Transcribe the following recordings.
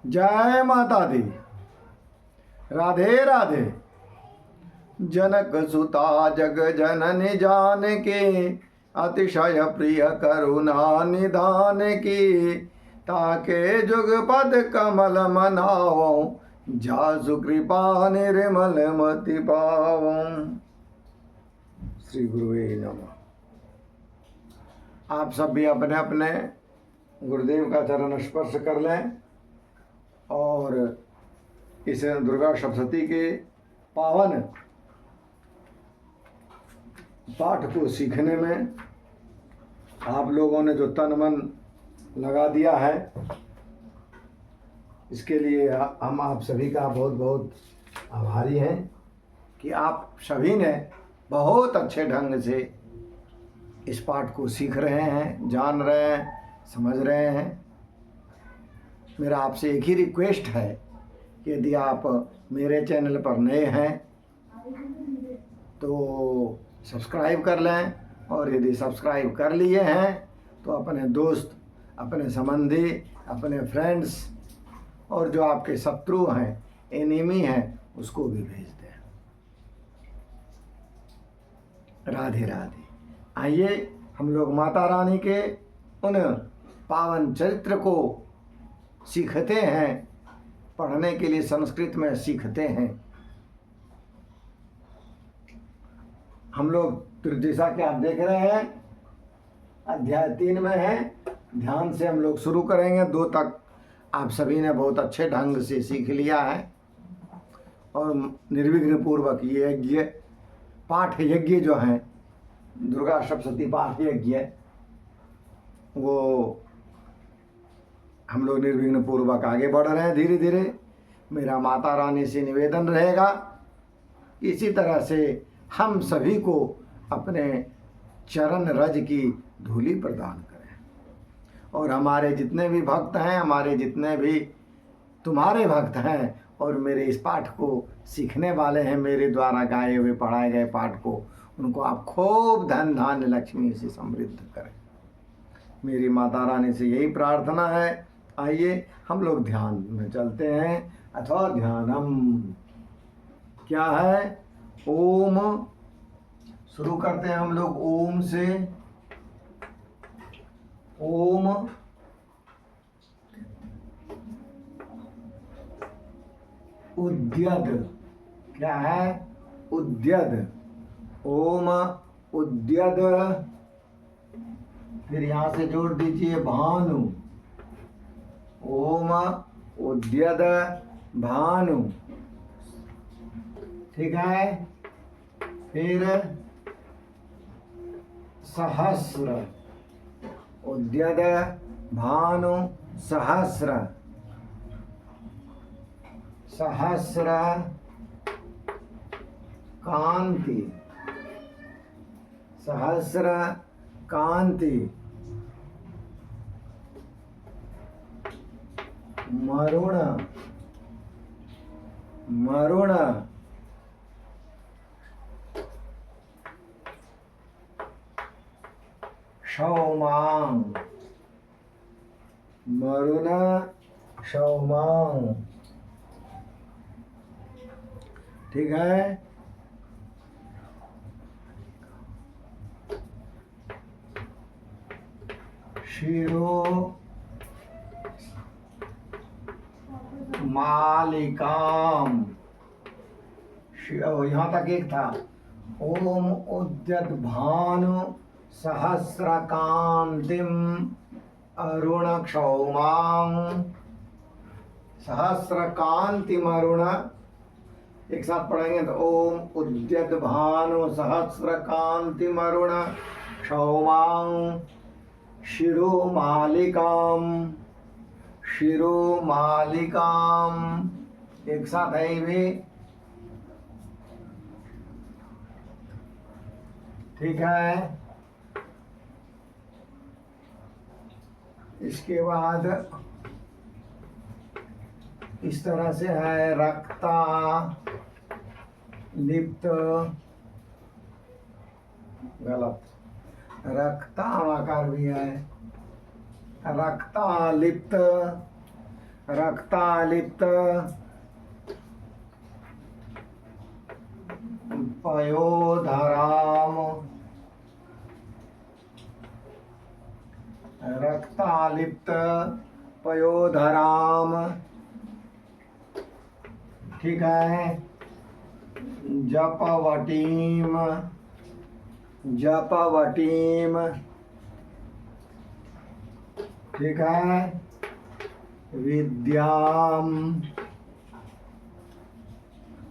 जय माता दी। राधे राधे। जनक सुता जग जननी जानकी, अतिशय प्रिय करुणा निधान की। ताके जुग पद कमल मनाओ, जासु कृपा निर्मल मति पावो। श्री गुरुवे नमः। आप सब भी अपने अपने गुरुदेव का चरण स्पर्श कर लें और इस दुर्गा सप्तशती के पावन पाठ को सीखने में आप लोगों ने जो तन मन लगा दिया है, इसके लिए हम आप सभी का बहुत बहुत आभारी हैं कि आप सभी ने बहुत अच्छे ढंग से इस पाठ को सीख रहे हैं, जान रहे हैं, समझ रहे हैं। मेरा आपसे एक ही रिक्वेस्ट है कि यदि आप मेरे चैनल पर नए हैं तो सब्सक्राइब कर लें, और यदि सब्सक्राइब कर लिए हैं तो अपने दोस्त, अपने संबंधी, अपने फ्रेंड्स और जो आपके शत्रु हैं, एनिमी हैं, उसको भी भेज दें। राधे राधे। आइए हम लोग माता रानी के उन पावन चरित्र को सीखते हैं, पढ़ने के लिए संस्कृत में सीखते हैं। हम लोग जैसा कि आप देख रहे हैं अध्याय 3 में है। ध्यान से हम लोग शुरू करेंगे। 2 तक आप सभी ने बहुत अच्छे ढंग से सीख लिया है और निर्विघ्न पूर्वक ये यज्ञ पाठ यज्ञ जो हैं, दुर्गा सप्तशती पाठ यज्ञ, वो हम लोग निर्विघ्न पूर्वक आगे बढ़ रहे हैं धीरे धीरे। मेरा माता रानी से निवेदन रहेगा इसी तरह से हम सभी को अपने चरण रज की धूलि प्रदान करें, और हमारे जितने भी भक्त हैं, हमारे जितने भी तुम्हारे भक्त हैं और मेरे इस पाठ को सीखने वाले हैं, मेरे द्वारा गाए हुए पढ़ाए गए पाठ को, उनको आप खूब धन धान्य लक्ष्मी से समृद्ध करें। मेरी माता रानी से यही प्रार्थना है। आइए हम लोग ध्यान में चलते हैं, अथवा ध्यानम क्या है। ओम शुरू करते हैं हम लोग ओम से। ओम उद्यद क्या है? उद्यद। ओम उद्यद। फिर यहां से जोड़ दीजिए भानु। ओम उद्यद भानु। ठीक है। फिर सहस्र। उद्यद भानु सहस्र। सहस्र कांति। सहस्र कांति। मरुण। मरुण। क्षौमांग। मरुण क्षौमांग। ठीक है। शिरो मालिकाम। यहाँ तक एक था। ओम उद्यत भानु सहस्रकांतिम अरुण क्षौमां। सहस्रकांतिम अरुण एक साथ पढ़ेंगे तो ओम उद्यत भानु सहस्रकांतिम अरुण क्षौमां शिरो मालिकाम। शिरो मालिकाम एक साथ है ये भी। ठीक है। इसके बाद इस तरह से है रक्ता लिप्त। गलत। रक्ताकार भी है। रक्ता लिप्त। रक्तालिप्त पयोधराम, रक्तालिप्त पयोधराम। ठीक है। जपवटीम, जपवटीम। ठीक है। विद्याम,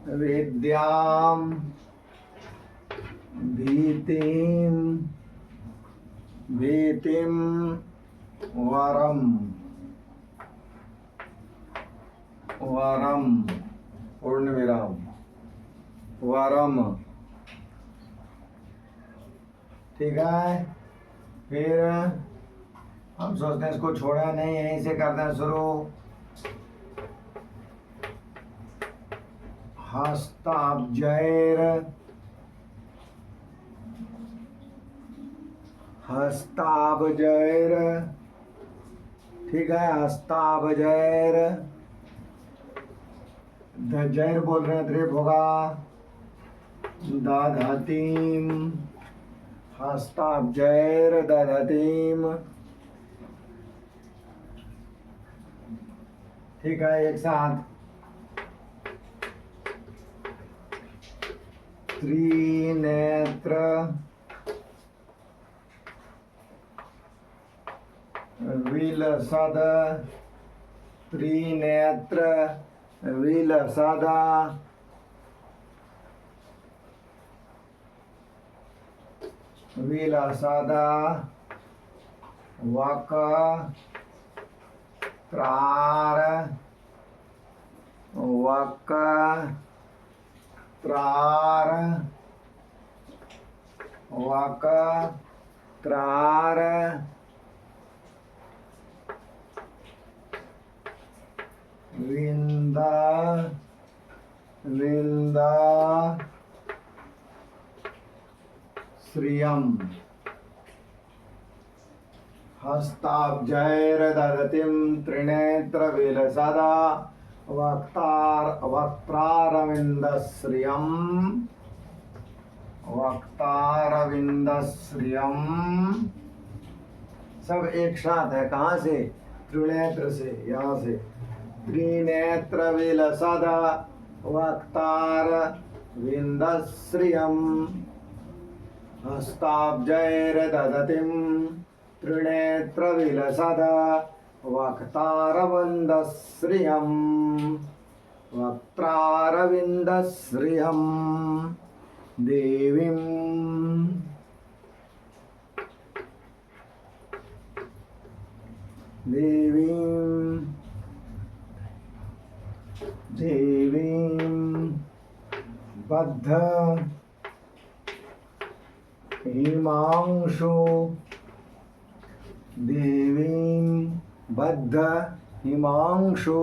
विद्याम। भीतिम, भीतिम। वरम, वरम। पूर्ण विराम। वरम। ठीक है। फिर हम सोचते हैं इसको छोड़ा नहीं, यहीं से करते हैं शुरू। हस्ताब्जैर, हस्ताब्जैर। ठीक है। हस्ताब्जैर। जैर बोल रहे हैं, द्रेप होगा। दधतीम, हस्ताब्जैर दधतीम। ठीक है। एक साथ। त्रिनेत्र, विलसद, त्रिनेत्र विलसद। विलसद। वक त्रार, वक त्रार, वक त्रार। विंदा, विंदा श्रियम। हस्ताब्जैर दधतीम त्रिनेत्र विलसदा वक्त्रारविंदश्रियम, वक्तारविंदश्रियम। सब एक साथ है। कहाँ से? त्रिनेत्र से, यहाँ से। त्रिनेत्र विलसदा वक्तारविंदश्रियम, हस्ताब्जैर दधतीम त्रिनेत्र विलसदा वक्तारविंदश्रियम, वक्त्रारविंदश्रियम। देवीं, देवीं, देवीं बद्ध हिमांशु, देवीं बद्ध हिमांशु।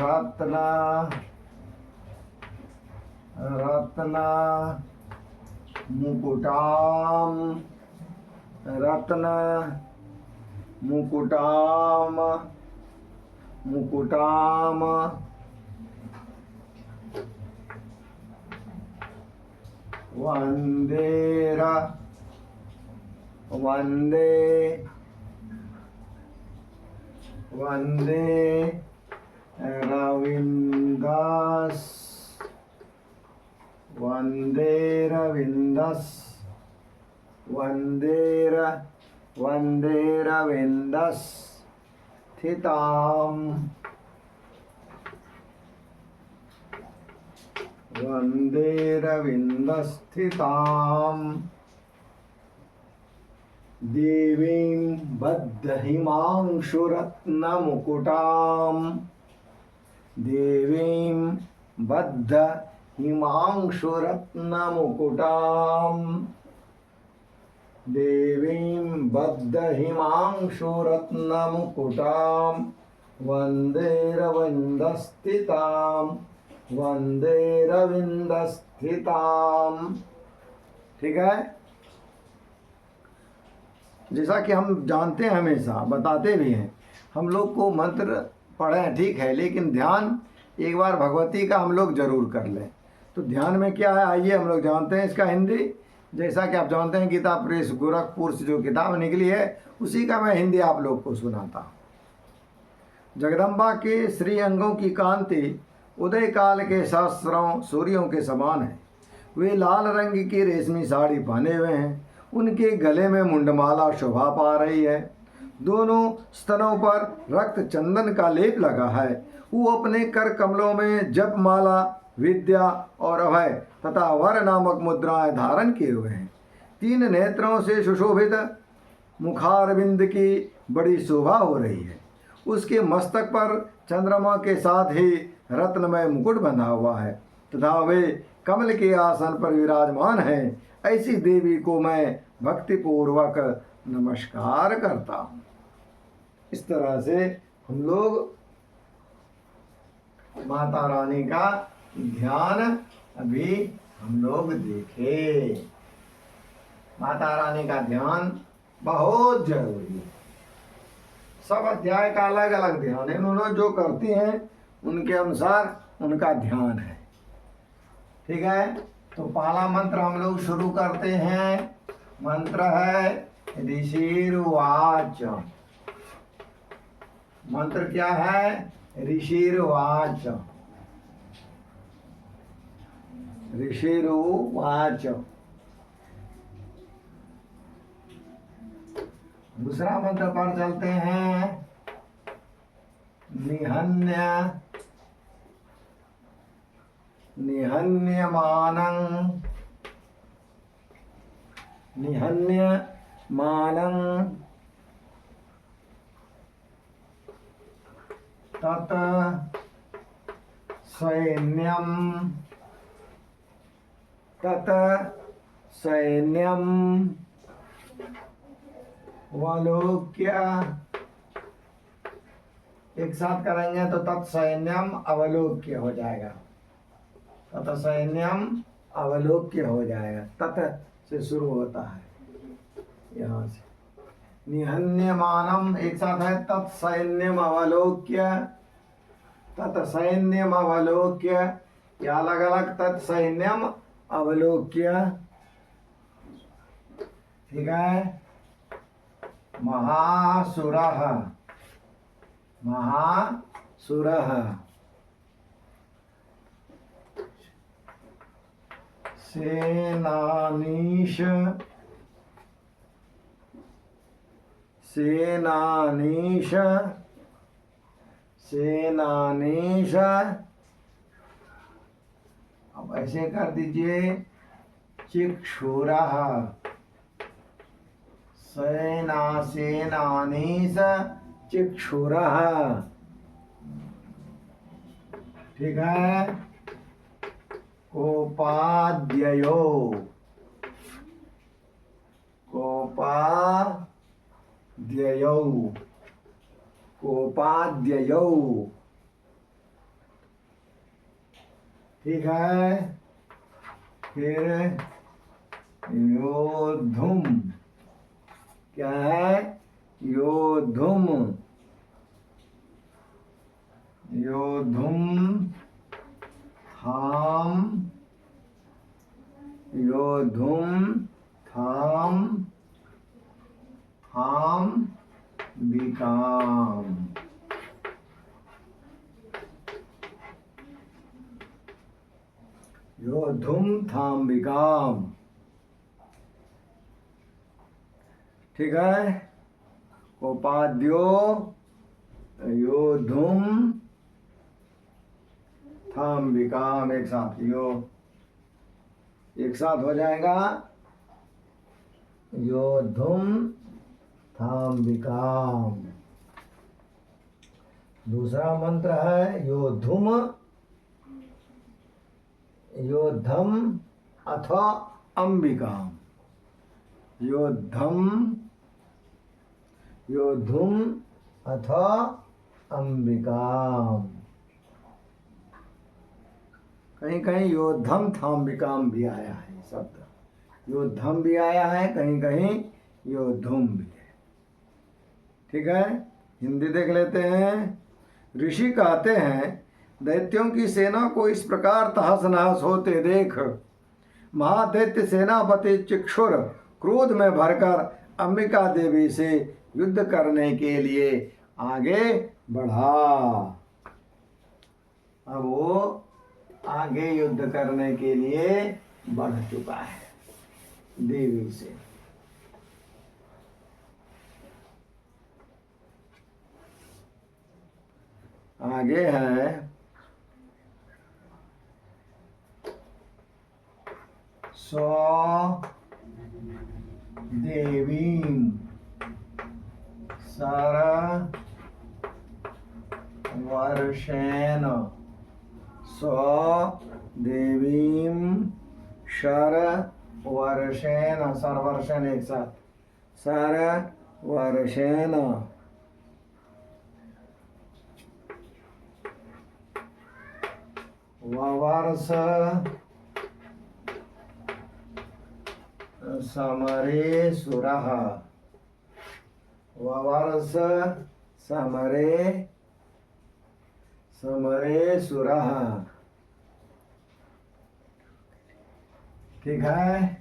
रत्न, रत्न मुकुटाम, रत्न मुकुटाम, मुकुटाम। वंदेर, वंदे, वंदे रविंदस, वंदे रविंदस, वंदेर, वंदे रविंदस स्थिताम, वंदे रविंदस्थिताम। देवीं बद्ध हिमांशुरत्न मुकुटाम, देवीं बद्ध हिमांशुरत्न मुकुटाम, देवीं बद्ध हिमांशुरत्न मुकुटाम। वंदे रविंदस्थिताम, वंदे रविंदस्थिताम। ठीक है। जैसा कि हम जानते हैं, हमेशा बताते भी हैं, हम लोग को मंत्र पढ़ें ठीक है, लेकिन ध्यान एक बार भगवती का हम लोग जरूर कर लें। तो ध्यान में क्या है, आइए हम लोग जानते हैं इसका हिंदी। जैसा कि आप जानते हैं गीता प्रेस गोरखपुर से जो किताब निकली है, उसी का मैं हिंदी आप लोग को सुनाता हूँ। जगदम्बा के श्री अंगों की कांति उदय काल के सहस्रों सूर्यों के समान है। वे लाल रंग की रेशमी साड़ी पहने हुए हैं, उनके गले में मुंडमाला शोभा पा रही है। दोनों स्तनों पर रक्त चंदन का लेप लगा है। वो अपने कर कमलों में जप माला, विद्या और अभय तथा वर नामक मुद्राएं धारण किए हुए हैं। 3 नेत्रों से सुशोभित मुखारविंद की बड़ी शोभा हो रही है। उसके मस्तक पर चंद्रमा के साथ ही रत्नमय मुकुट बंधा हुआ है तथा वे कमल के आसन पर विराजमान हैं। ऐसी देवी को मैं भक्तिपूर्वक नमस्कार करता हूँ। इस तरह से हम लोग माता रानी का ध्यान अभी हम लोग देखे। माता रानी का ध्यान बहुत जरूरी है। सब अध्याय का अलग अलग ध्यान है, उन्होंने जो करती हैं उनके अनुसार उनका ध्यान है। ठीक है, तो पहला मंत्र हम लोग शुरू करते हैं। मंत्र है ऋषिर्वाच। मंत्र क्या है? ऋषिर्वाच। ऋषिर्वाच। दूसरा मंत्र पर चलते हैं। निहन्य निहन्यमानं निहन्यमानं तत् सैन्यम अवलोक्य। एक साथ करेंगे तो तत्सैन्यम अवलोक्य हो जाएगा। तत्सैन्यम अवलोक्य हो जाएगा। तत् से शुरू होता है यहाँ से। निहन्यमानम एक साथ है। तत्सैन्यम अवलोक्य। तत्सैन्यम अवलोक्य, या अलग अलग तत्सैन्यम अवलोक्य। ठीक है। महासुरः महासुरः सेनानीश सेनानीश सेनानीश। अब ऐसे कर दीजिए। चिक्षुरः सेनानीश चिक्षुरः। ठीक है। कोपाद्ययो कोपाद्ययो कोपाद्ययो। ठीक है। फिर योद्धुम। क्या है? योद्धुम योद्धुम थाम योद्धुम थाम थाम विकाम। योद्धुम थाम विकाम। ठीक है। कोपाद्यो योद्धुम थाम विकाम। एक साथ एक साथ हो जाएगा। योद्धुम थाम विकाम। दूसरा मंत्र है योद्धुम योद्धम अथवा अंबिकाम। योद्धम योद्धुम अथवा अंबिकाम। कहीं कहीं योद्धम थाम्बिकाम भी आया है शब्द। योद्धम भी आया है, कहीं कहीं योद्धुम भी है। ठीक है, हिंदी देख लेते हैं। ऋषि कहते हैं, दैत्यों की सेना को इस प्रकार तहस नहस होते देख महादैत्य सेनापति चिक्षुर क्रोध में भरकर अंबिका देवी से युद्ध करने के लिए आगे बढ़ा। अब वो आगे युद्ध करने के लिए बढ़ चुका है देवी से। आगे है सो देवी सर वर्षेण सो देवीं शर वर्षेण, सर्वर्षेण एक साथ, सर वर्षेण ववर्ष समरे सुरः, ववर्ष समरे सुरः। ठीक है,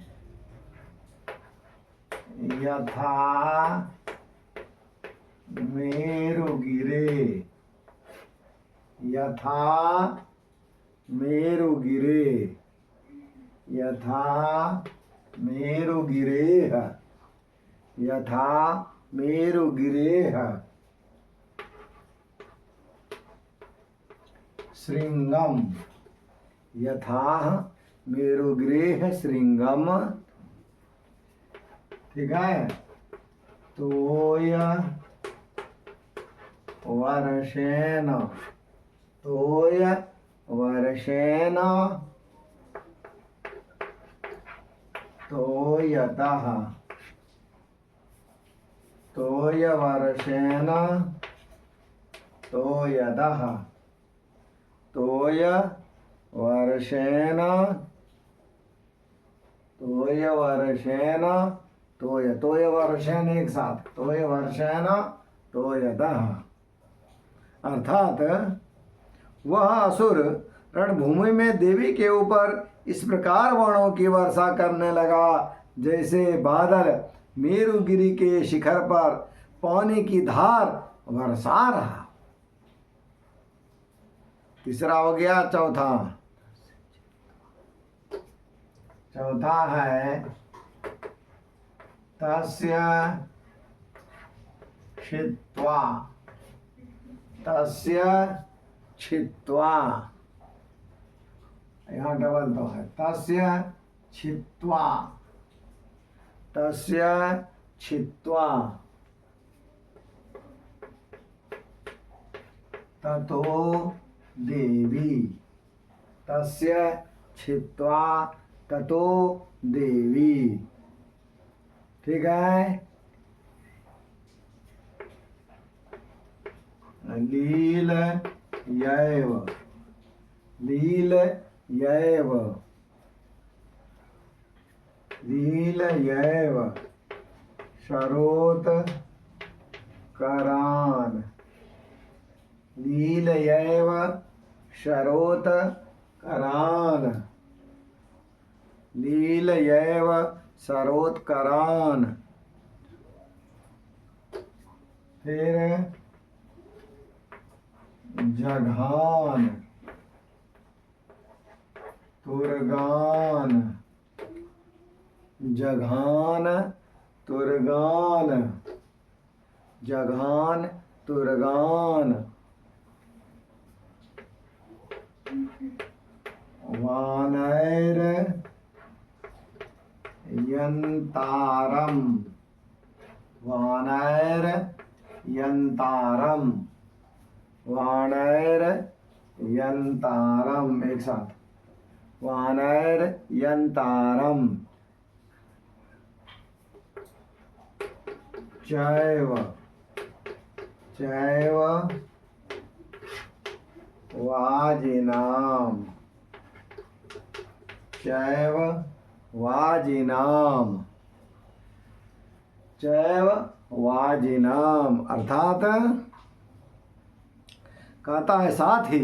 यथा मेरुगिरे, यथा मेरुगिरे, यथा मेरुगिरेह, यथा मेरुगिरेह श्रृंगम, यथा मेरुगिरेह श्रृंगम। ठीक है, तोय वर्षेण, तोय वर्षेण तोयतः, तोय वर्षेण तोयतः, तोय वर्षेण, तोय वर्षेण तोय, तोय वर्षेण एक साथ, तोय वर्षेण तोयतः। अर्थात वह असुर रणभूमि में देवी के ऊपर इस प्रकार बाणों की वर्षा करने लगा जैसे बादल मेरुगिरी के शिखर पर पानी की धार बरसा रहा। तीसरा हो गया। चौथा, चौथा है तस्य छित्त्वा, तस्य छित्त्वा, यहाँ डबल तो है, तस्य छित्त्वा, तस्य छित्त्वा ततो देवी, तस्य छित्त्वा ततो देवी। ठीक है, लील यैव, लील यैव, लील यैव शरोत करान, लील यैव शरोत करान, लील यैव शरोत करान। फिर जघान, तुरगान, जघान तुरगान, जघान तुरगान। वानैर यंतारम, वानैर यंतारम, वानैर यंतारम एक साथ, वानैर यंतारम। चैव, चैव वाजिनाम, चैव वाजिनाम, चैव वाजिनम, अर्थात कहता है साथ ही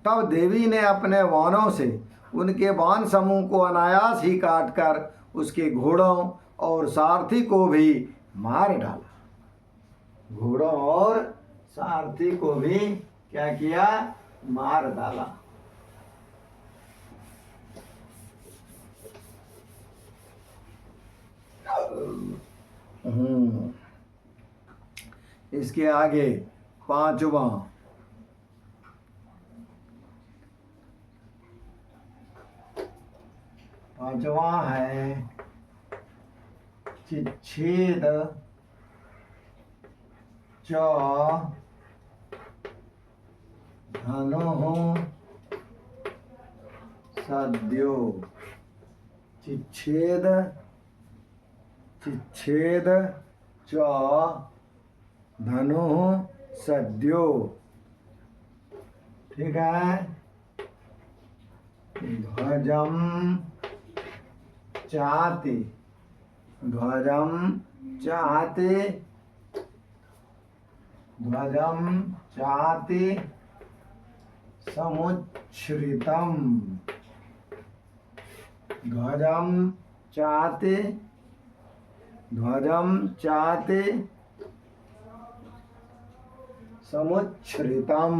तब देवी ने अपने बाणों से उनके बाण समूह को अनायास ही काटकर उसके घोड़ों और सारथी को भी मार डाला। घोड़ों और सारथी को भी क्या किया? मार डाला। इसके आगे पांचवा है चिच्छेद च धनुः सद्यो। चिच्छेद च धनुः सद्यो। ठीक है। ध्वजम चाहते समुच्छ्रितम। ध्वजम चाहते समुच्छ्रितम।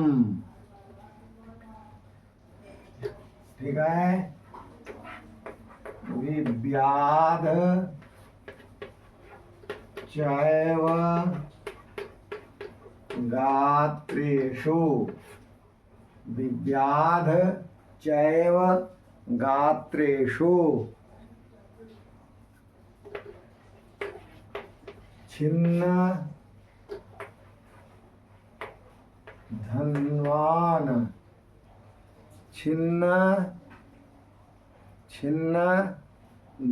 ठीक है। विव्याध चैव गात्रेषु। विव्याध चैव गात्रेषु। छिन्न धन्वान। छिन्न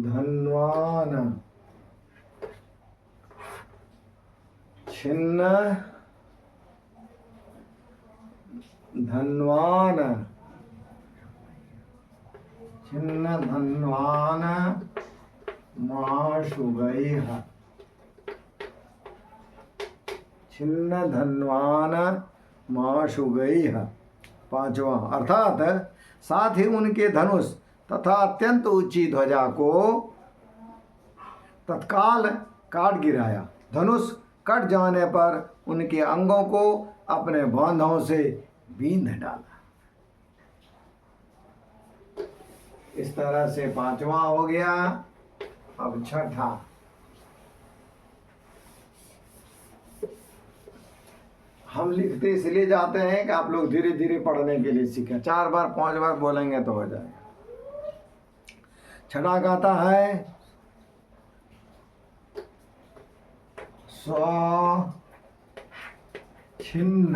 धन्वान। छिन्न धन्वान माशुगैः। छिन्न धन्वान माशुगैः। पांचवा अर्थात साथ ही उनके धनुष तथा अत्यंत ऊंची ध्वजा को तत्काल काट गिराया। धनुष कट जाने पर उनके अंगों को अपने बांधों से बींध डाला। इस तरह से पांचवा हो गया। अब छठा। हम लिखते इसलिए जाते हैं कि आप लोग धीरे धीरे पढ़ने के लिए सीखें। 4 बार 5 बार बोलेंगे तो हो जाएगा। छठा गाता है छिन्न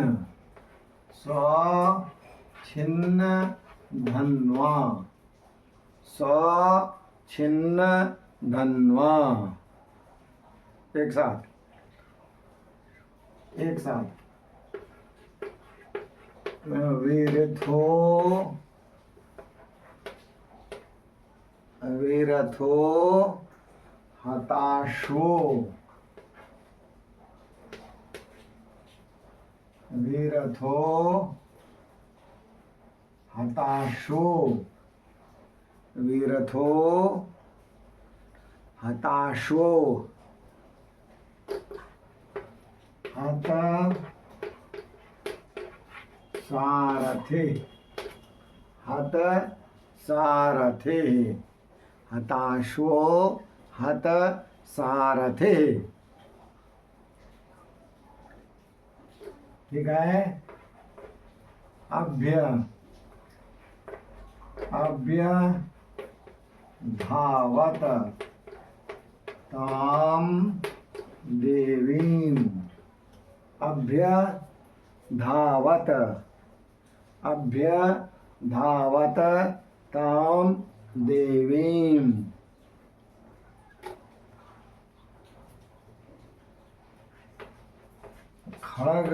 धन्वा। छिन्न धन्वा। एक साथ वीरथो हताशो। वीरथो हताशो। वीरथो हताशो। हत सारथे। हत सारथे। हताशो हत सारथे। ठीक है। अभ्य धावत ताम देवीम। अभ्य धावत ताम देवीम। खड्ग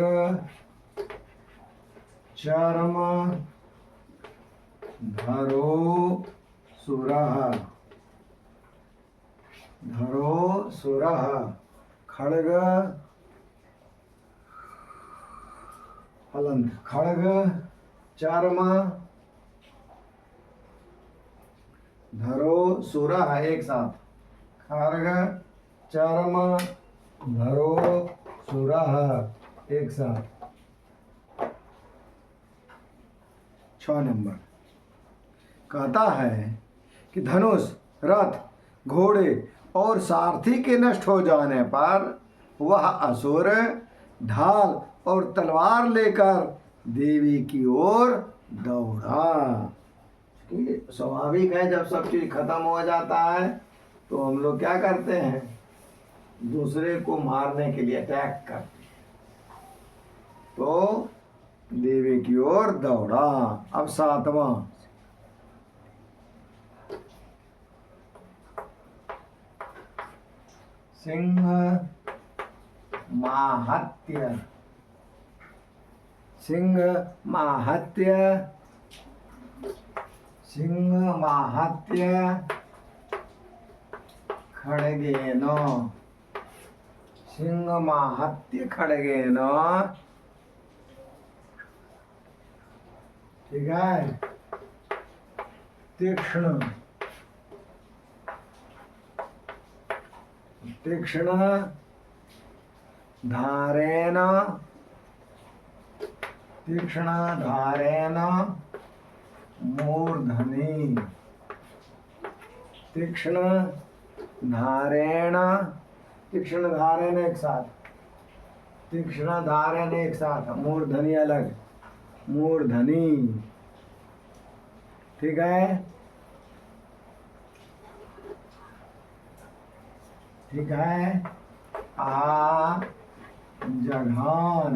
चर्म धरो सुरः। धरो सुरः खड्ग हलंत खड्ग चर्म धरो सुरः एक साथ खड्ग चर्म धरो सुरः एक साथ। 6 नंबर कहता है कि धनुष रथ घोड़े और सारथी के नष्ट हो जाने पर वह असुर ढाल और तलवार लेकर देवी की ओर दौड़ा। स्वाभाविक है, जब सब चीज खत्म हो जाता है तो हम लोग क्या करते हैं, दूसरे को मारने के लिए अटैक करते हैं। तो देवी की ओर दौड़ा। अब 7वां सिंह माहत्य सिंह माहत्य सिंह माहत्य खड्गेन सिंह माहत्य खड्गेन। ठीक है। तीक्ष्ण तीक्ष्ण धारेण तीक्ष्ण धारेण मूर्धनि तीक्ष्ण धारेण तीक्ष्ण धारेण एक साथ तीक्ष्ण धारेण एक साथ मूर्धनि अलग मूर्धनि। ठीक है। ठीक है। आ जघान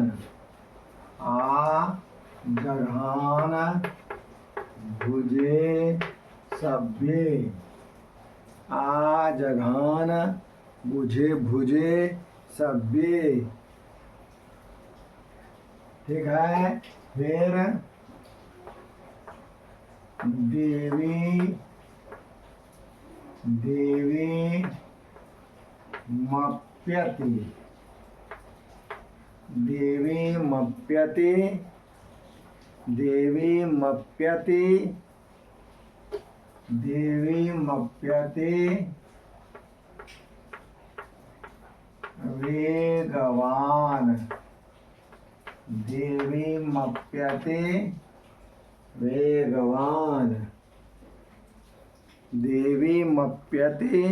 भुजे सभ्ये आ जघान भुजे सभ्ये। ठीक है। फिर देवी मप्यति वेगवान देवी मप्यते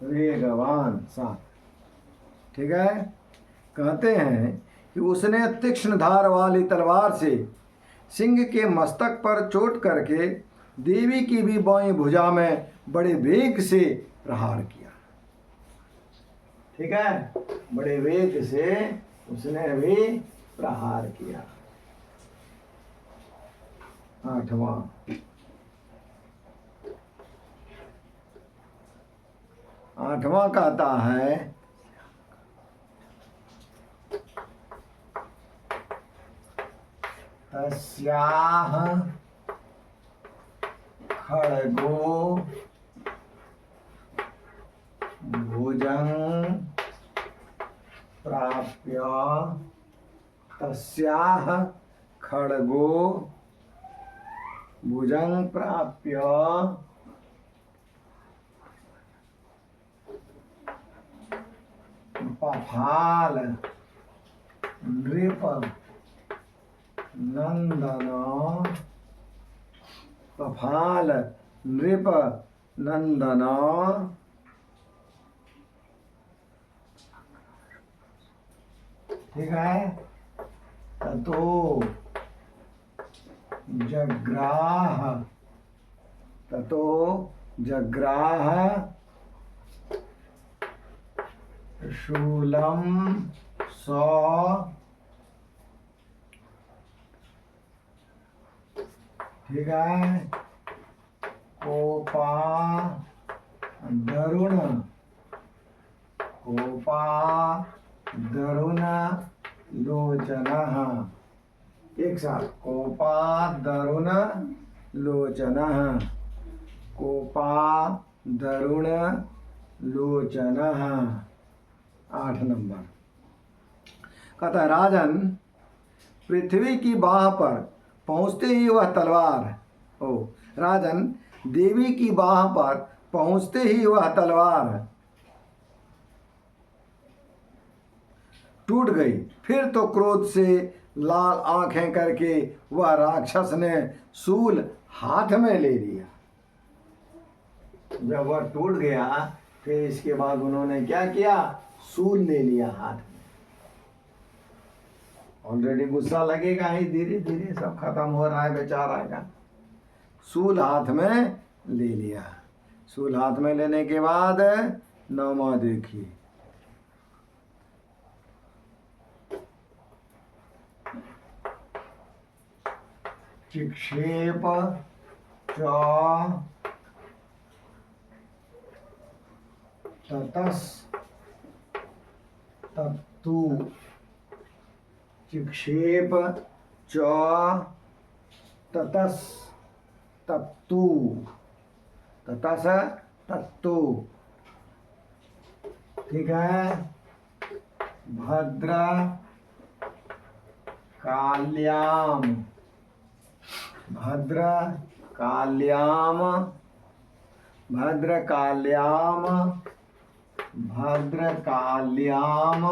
वेगवान 7। ठीक है। कहते हैं कि उसने तीक्ष्ण धार वाली तलवार से सिंह के मस्तक पर चोट करके देवी की भी बाईं भुजा में बड़े वेग से प्रहार किया। ठीक है। बड़े वेग से उसने भी प्रहार किया। 8वां कहता है तस्याह खड्गो भुजं प्राप्य तस्याह खड्गो भुजं प्राप्य पफाल नृप नंदन पफाल नृप नंदन। ठीक है। ततो जग्राह शूलम सौ। ठीक है। कोपा दरुण लोचन एक साथ कोपा दरुण लोचनः कोपादरुण लोचनः। 8 नंबर। कहता है राजन, पृथ्वी की बाह पर पहुँचते ही वह तलवार, ओ राजन, देवी की बाह पर पहुँचते ही वह तलवार टूट गई। फिर तो क्रोध से लाल आंखें करके वह राक्षस ने शूल हाथ में ले लिया। जब वह टूट गया फिर इसके बाद उन्होंने क्या किया, शूल ले लिया हाथ में। ऑलरेडी गुस्सा लगेगा ही, धीरे धीरे सब खत्म हो रहा है बेचारा का। शूल हाथ में ले लिया। शूल हाथ में लेने के बाद 9वां देखिए, चिक्षेप च ततस तत्तु। चिक्षेप च ततस तत्तु। ततस तत्तु, ठीक है। भद्र काल्याम, भद्र काल्याम, भद्र काल्याम, भद्र काल्याम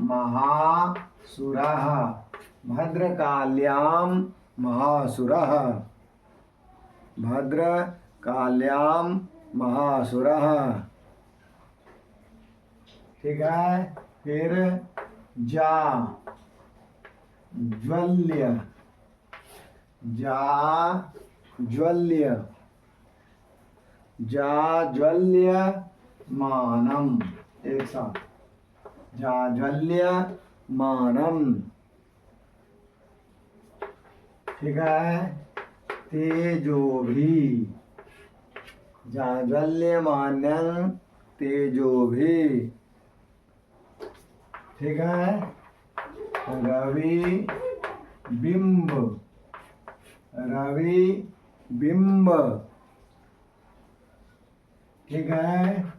महासुरः, भद्र काल्याम महासुरः, भद्र काल्याम महासुरः, ठीक है। फिर जा ज्वल्य, जा ज्वल्य, जा ज्वल्य मानम, एक साथ, जा ज्वल्य मानम, ठीक है। तेजो भी, जा ज्वल्य मानम तेजो भी, ठीक है। रवि बिंब, रवि बिंब, ठीक है।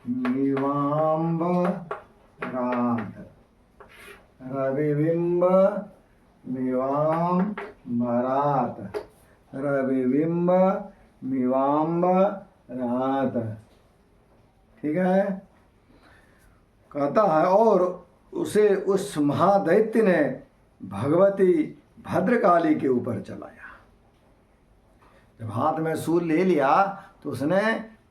मिवाम्ब रात, रविबिंब मिवाम्ब रात, रविबिंब मिवाम्ब रात, ठीक है। कहता है और उसे उस महादैत्य ने भगवती भद्रकाली के ऊपर चलाया। जब हाथ में शूल ले लिया तो उसने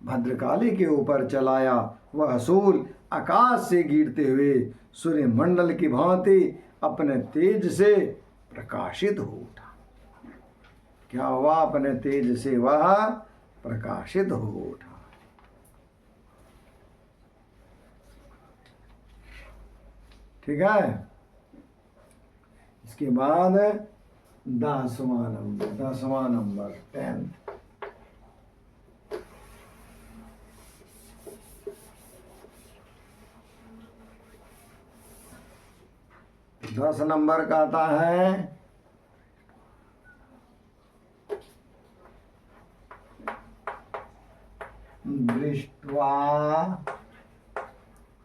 भद्रकाली के ऊपर चलाया। वह शूल आकाश से गिरते हुए सूर्य मंडल की भांति अपने तेज से प्रकाशित हो उठा। क्या हुआ, अपने तेज से वह प्रकाशित हो उठा। ठीक है। इसके बाद 10वां नंबर, 10वां नंबर 10। 10 नंबर का आता है दृष्ट्वा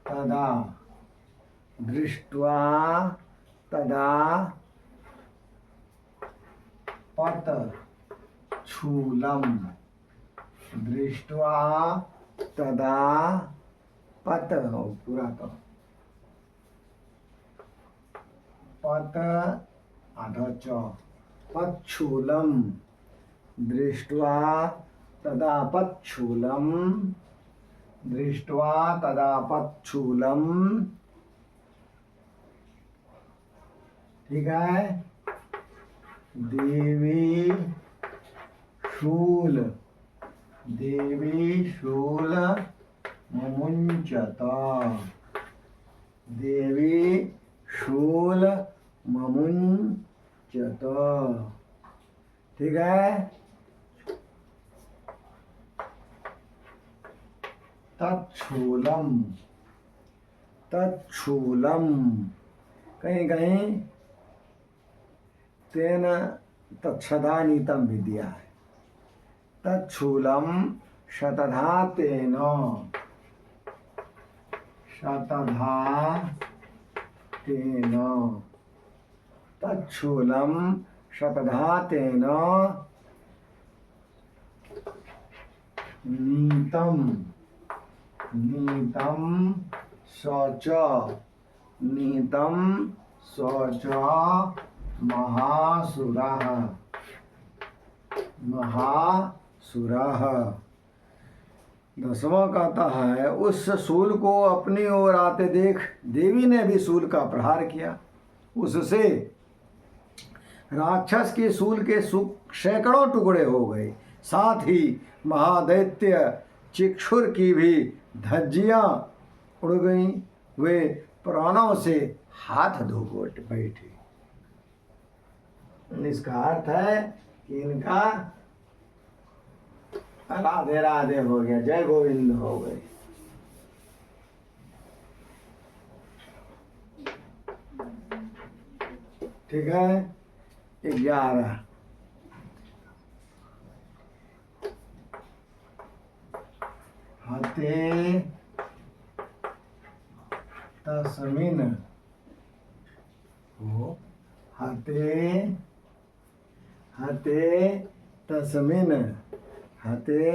तदा, दृष्ट्वा तदा पत छूलम, दृष्ट्वा तदा पत, हो पूरा तो पत आधा च, पच्छूलम, दृष्ट्वा तदा पच्छूलम, दृष्ट्वा तदा पच्छूलम, ठीक है। देवी शूल, देवी शूल मुमुंचत, देवी शूल मुमुंचत, ठीक है। तच्छूलम, तच्छूलम, कहीं कहीं तेन तच्छदानीतम विद्या है। तच्छूलम शतधा तेन, शतधा तेन, तच्छूलम शतधा तेन नीतम, नीतम शौच, नीतम शौच महासुरः, महासुरः। 10वां कहता है, उस शूल को अपनी ओर आते देख देवी ने भी शूल का प्रहार किया। उससे राक्षस के शूल के सैकड़ों टुकड़े हो गए। साथ ही महादैत्य चिक्षुर की भी धज्जियां उड़ गईं। वे प्राणों से हाथ धो बैठे। इसका अर्थ है कि इनका राधे राधे हो गया, जय गोविंद हो गए। ठीक है। 11 हते तस्मिन, हते तस्मिन, हते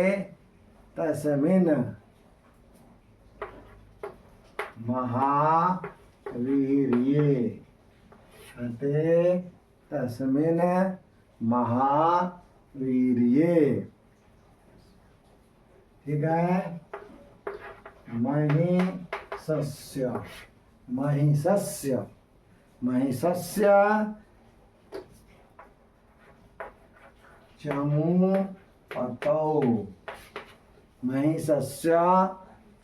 तस्मिन महावीर्ये, हते तस्मिन महावीर्ये। ठीक है। महिषस्य, महिषस्य, महिषस्य चमूपतौ, महिषस्य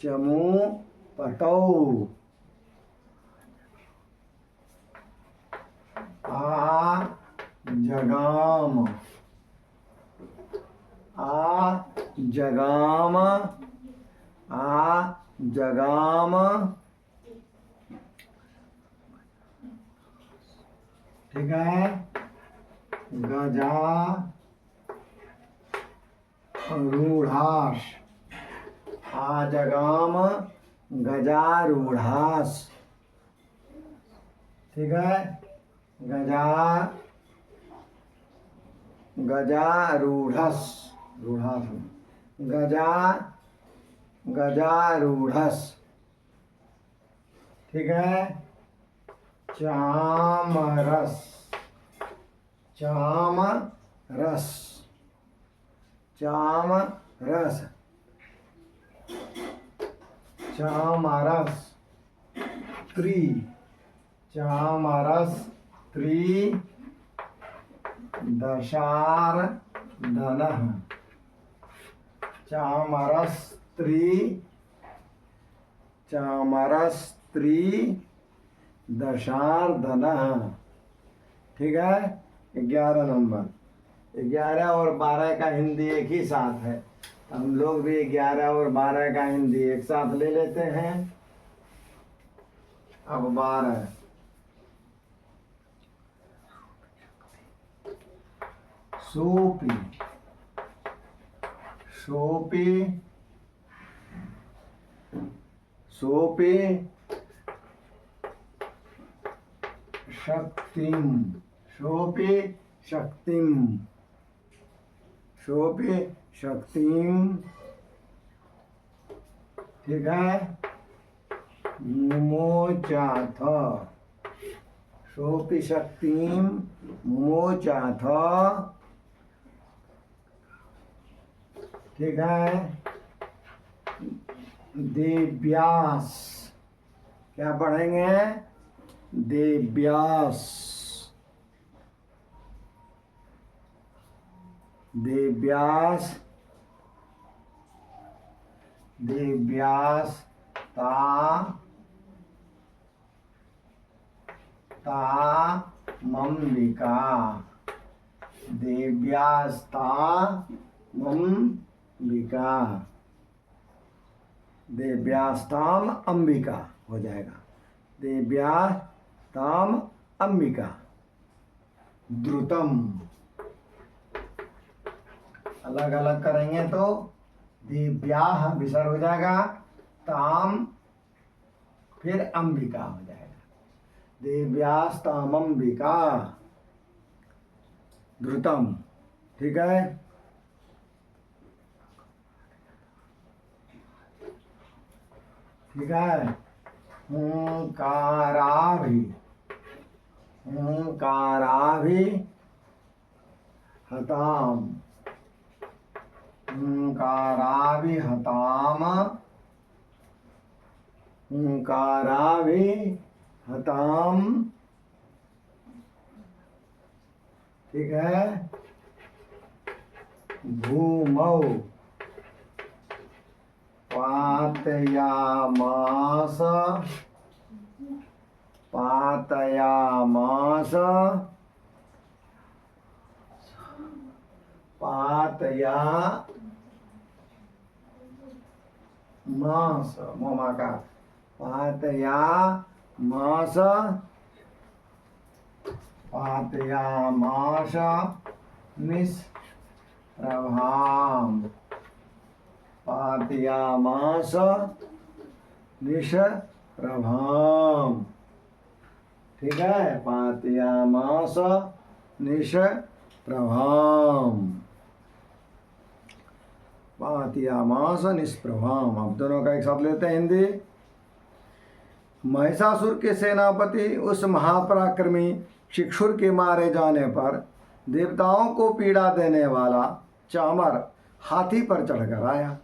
चमूपतौ जगाम, जगाम, जगाम। ठीक है। गजा रूढ़ास, जगाम गजारूढ़ास। ठीक है। गजारूढ़स, रूढ़ास, गजारूढ़स। ठीक है। चामरस, चामरस, चामरस, चामरस त्री, चामरस त्री दशार्दनः, चामरस त्री, चामरस त्री दशार्दनः। ठीक है। 11 नंबर। 11 और 12 का हिंदी एक ही साथ है। हम लोग भी 11 और 12 का हिंदी एक साथ ले लेते हैं। अब 12। सोपी, सोपी, सोपी शक्तिम, सोपी शक्तिम, सोपी शक्तिम। ठीक है। मुमोचाथ, सोपी शक्तिम मुमोचाथ। ठीक है। देव्यास, क्या पढ़ेंगे? देव्यास, देव्यास, देव्यास ता मम्बिका, देव्यास्ता मम्बिका, देव्यास्ताम अंबिका हो जाएगा। देव्यास्ताम अंबिका। द्रुतम, अलग अलग करेंगे तो दिव्याह विसर्ग हो जाएगा, ताम फिर अंबिका हो जाएगा, दिव्यास्तामंबिका धृतम। ठीक है, ठीक है। हुंकाराभि हताम, हुंकाराभि हताम, हुंकाराभि हताम। ठीक है, भूमौ पातयामास, पातयामास, पातयामास, मोमाका पातयामास, पातयामास निष्प्रभाम, पातयामास निष्प्रभाम। ठीक है, पातयामास निष्प्रभाम, पातयामास निष्प्रभाम। अब दोनों का एक साथ लेते हैं हिंदी। महिषासुर के सेनापति उस महापराक्रमी शिक्षुर के मारे जाने पर देवताओं को पीड़ा देने वाला चामर हाथी पर चढ़कर आया।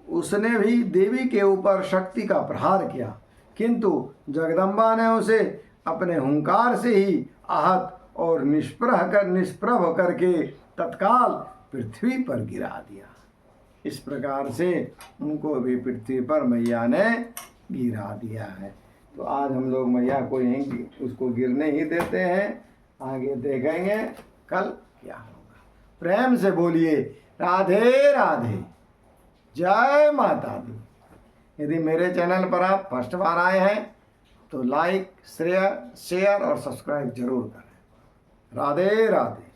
उसने भी देवी के ऊपर शक्ति का प्रहार किया, किंतु जगदम्बा ने उसे अपने हुंकार से ही आहत और निष्प्रभ करके तत्काल पृथ्वी पर गिरा दिया। इस प्रकार से उनको भी पृथ्वी पर मैया ने गिरा दिया है। तो आज हम लोग मैया को यहीं उसको गिरने ही देते हैं, आगे देखेंगे कल क्या होगा। प्रेम से बोलिए राधे राधे, जय माता दी। यदि मेरे चैनल पर आप फर्स्ट बार आए हैं तो लाइक शेयर और सब्सक्राइब जरूर करें। राधे राधे।